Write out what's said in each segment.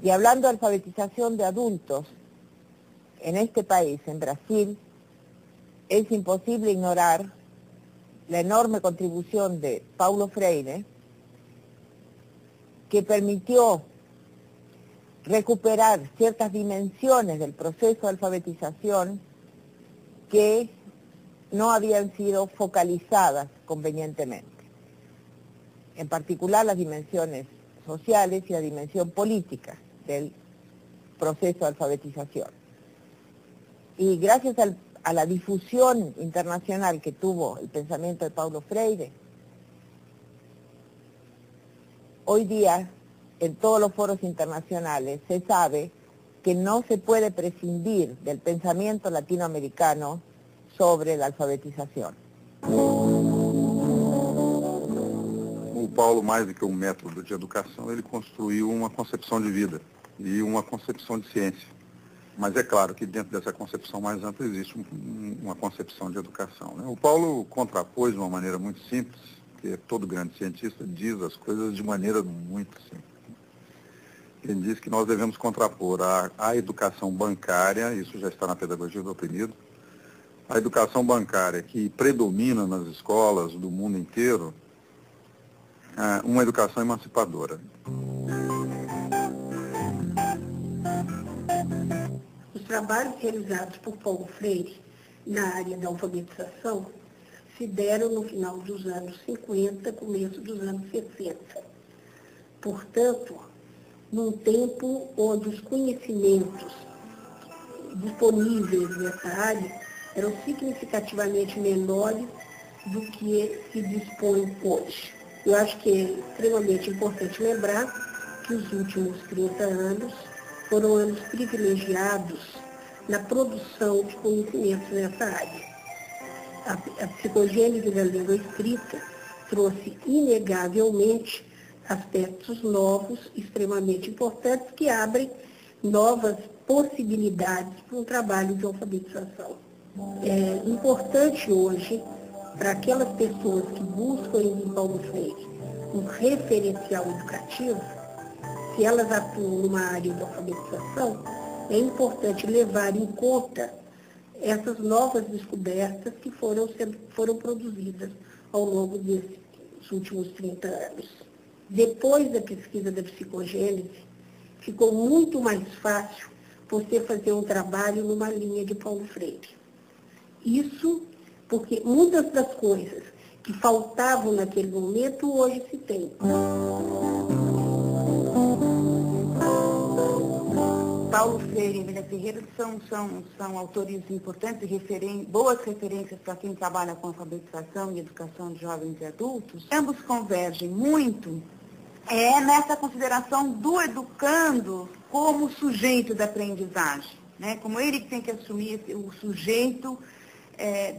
que hablando de alfabetización de adultos en este país, en Brasil, es imposible ignorar la enorme contribución de Paulo Freire, que permitió recuperar ciertas dimensiones del proceso de alfabetización que no habían sido focalizadas convenientemente. En particular las dimensiones sociales y la dimensión política del proceso de alfabetización. Y gracias a la difusión internacional que tuvo el pensamiento de Paulo Freire, hoy día en todos los foros internacionales se sabe que no se puede prescindir del pensamiento latinoamericano sobre la alfabetización. O Paulo, mais do que um método de educação, ele construiu uma concepção de vida e uma concepção de ciência. Mas é claro que dentro dessa concepção mais ampla existe uma concepção de educação, né? O Paulo contrapôs de uma maneira muito simples, porque todo grande cientista diz as coisas de maneira muito simples. Ele diz que nós devemos contrapor a educação bancária, isso já está na pedagogia do oprimido, a educação bancária que predomina nas escolas do mundo inteiro, uma educação emancipadora. Os trabalhos realizados por Paulo Freire na área da alfabetização se deram no final dos anos 50, começo dos anos 60. Portanto, num tempo onde os conhecimentos disponíveis nessa área eram significativamente menores do que se dispõe hoje. Eu acho que é extremamente importante lembrar que os últimos 30 anos foram anos privilegiados na produção de conhecimentos nessa área. A psicogênese da língua escrita trouxe inegavelmente aspectos novos, extremamente importantes, que abrem novas possibilidades para um trabalho de alfabetização. É importante hoje, para aquelas pessoas que buscam em Paulo Freire um referencial educativo, se elas atuam numa área de alfabetização, é importante levar em conta essas novas descobertas que foram produzidas ao longo desses últimos 30 anos. Depois da pesquisa da psicogênese, ficou muito mais fácil você fazer um trabalho numa linha de Paulo Freire. Isso porque muitas das coisas que faltavam naquele momento, hoje se tem. Paulo Freire e Emília Ferreira são autores importantes e boas referências para quem trabalha com alfabetização e educação de jovens e adultos. Ambos convergem muito nessa consideração do educando como sujeito da aprendizagem, né? Como ele tem que assumir o sujeito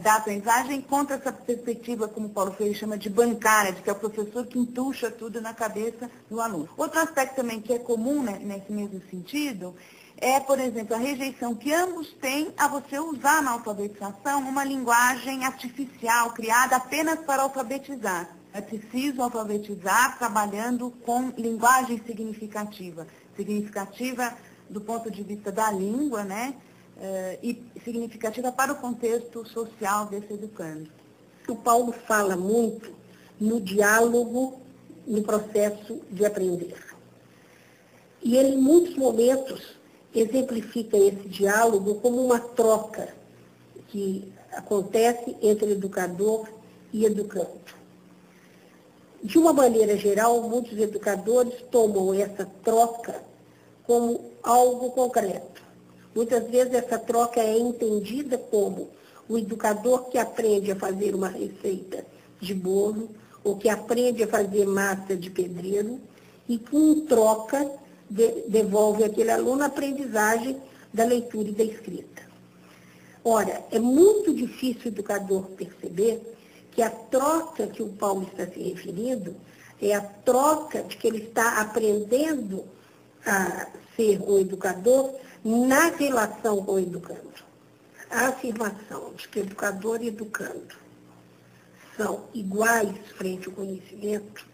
da aprendizagem contra essa perspectiva, como Paulo Freire chama de bancária, de que é o professor que entuxa tudo na cabeça do aluno. Outro aspecto também que é comum, né, nesse mesmo sentido é, por exemplo, a rejeição que ambos têm a você usar na alfabetização uma linguagem artificial, criada apenas para alfabetizar. É preciso alfabetizar trabalhando com linguagem significativa. Significativa do ponto de vista da língua, né? E significativa para o contexto social desse educando. O Paulo fala muito no diálogo, no processo de aprender. E ele, em muitos momentos, exemplifica esse diálogo como uma troca que acontece entre educador e educando. De uma maneira geral, muitos educadores tomam essa troca como algo concreto. Muitas vezes essa troca é entendida como o educador que aprende a fazer uma receita de bolo ou que aprende a fazer massa de pedreiro e com troca devolve àquele aluno a aprendizagem da leitura e da escrita. Ora, é muito difícil o educador perceber que a troca que o Paulo está se referindo é a troca de que ele está aprendendo a ser um educador na relação com o educando. A afirmação de que educador e educando são iguais frente ao conhecimento,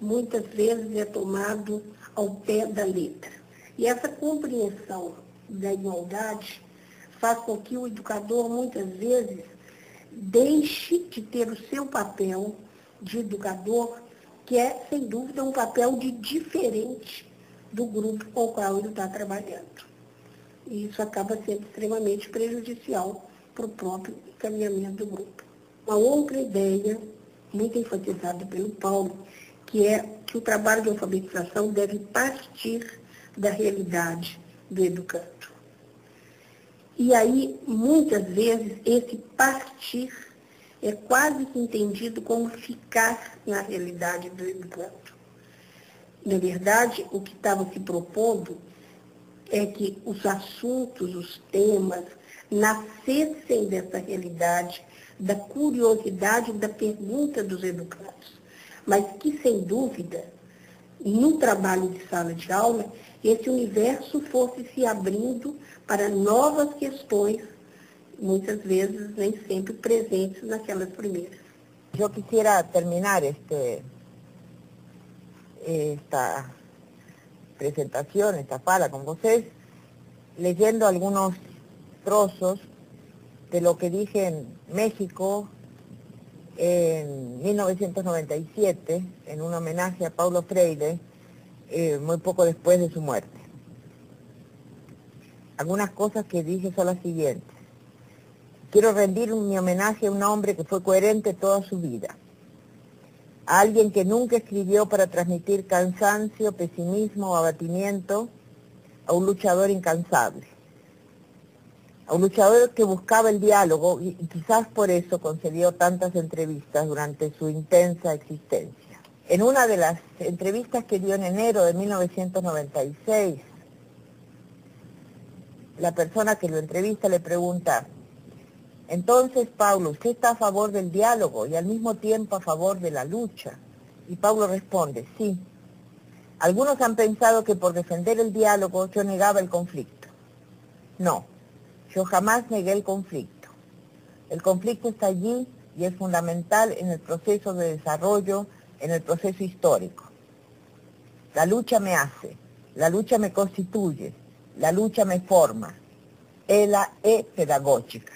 muitas vezes é tomado ao pé da letra. E essa compreensão da igualdade faz com que o educador, muitas vezes, deixe de ter o seu papel de educador, que é, sem dúvida, um papel de diferente do grupo com o qual ele está trabalhando. E isso acaba sendo extremamente prejudicial para o próprio encaminhamento do grupo. Uma outra ideia, muito enfatizada pelo Paulo, que é que o trabalho de alfabetização deve partir da realidade do educando. E aí, muitas vezes, esse partir é quase que entendido como ficar na realidade do educando. Na verdade, o que estava se propondo é que os assuntos, os temas, nascessem dessa realidade, da curiosidade, da pergunta dos educandos. Mas que, sem dúvida, no trabalho de sala de aula, esse universo fosse se abrindo para novas questões, muitas vezes nem sempre presentes naquelas primeiras. Yo quisiera terminar esta presentación, esta fala con ustedes, leyendo algunos trozos de lo que dije en México en 1997, en un homenaje a Paulo Freire, muy poco después de su muerte. Algunas cosas que dije son las siguientes. Quiero rendir mi homenaje a un hombre que fue coherente toda su vida, a alguien que nunca escribió para transmitir cansancio, pesimismo o abatimiento, a un luchador incansable, a un luchador que buscaba el diálogo y quizás por eso concedió tantas entrevistas durante su intensa existencia. En una de las entrevistas que dio en enero de 1996, la persona que lo entrevista le pregunta: entonces, Paulo, ¿usted está a favor del diálogo y al mismo tiempo a favor de la lucha? Y Paulo responde: sí. Algunos han pensado que por defender el diálogo yo negaba el conflicto. No, yo jamás negué el conflicto. El conflicto está allí y es fundamental en el proceso de desarrollo, en el proceso histórico. La lucha me hace, la lucha me constituye, la lucha me forma. Ella es pedagógica.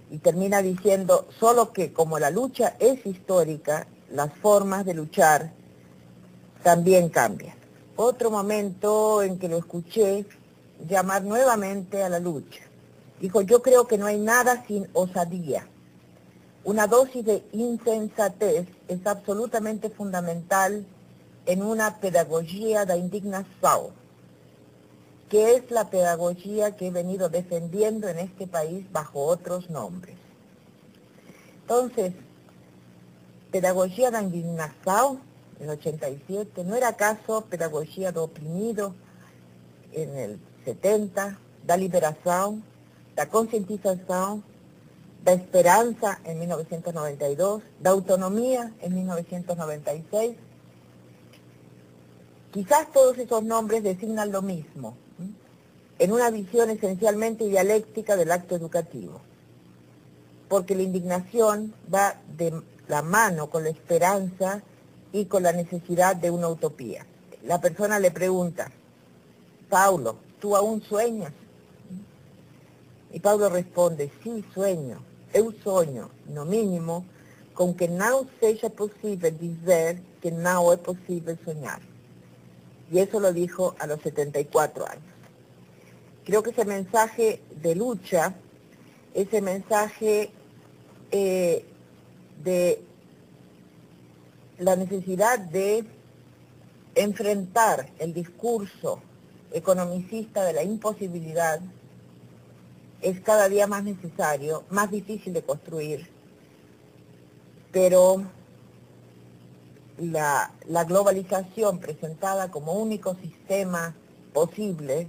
Y termina diciendo, solo que como la lucha es histórica, las formas de luchar también cambian. Otro momento en que lo escuché llamar nuevamente a la lucha. Dijo: yo creo que no hay nada sin osadía. Una dosis de insensatez es absolutamente fundamental en una pedagogía de indignación, que es la pedagogía que he venido defendiendo en este país bajo otros nombres. Entonces, pedagogía da indignación, en el 87, ¿no era acaso pedagogía do oprimido en el 70, da liberación, da concientización, da esperanza en 1992, da autonomía en 1996? Quizás todos esos nombres designan lo mismo, en una visión esencialmente dialéctica del acto educativo, porque la indignación va de la mano con la esperanza y con la necesidad de una utopía. La persona le pregunta: Paulo, ¿tú aún sueñas? Y Paulo responde: sí, sueño. Eu sonho, no mínimo, con que não seja posible dizer que no es posible soñar. Y eso lo dijo a los 74 años. Creo que ese mensaje de lucha, ese mensaje de la necesidad de enfrentar el discurso economicista de la imposibilidad, es cada día más necesario, más difícil de construir, pero la globalización presentada como único sistema posible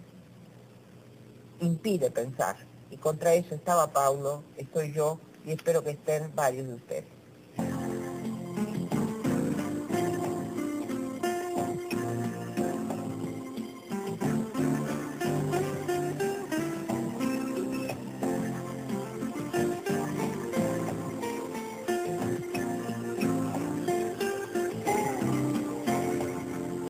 impide pensar. Y contra eso estaba Paulo, estoy yo y espero que estén varios de ustedes.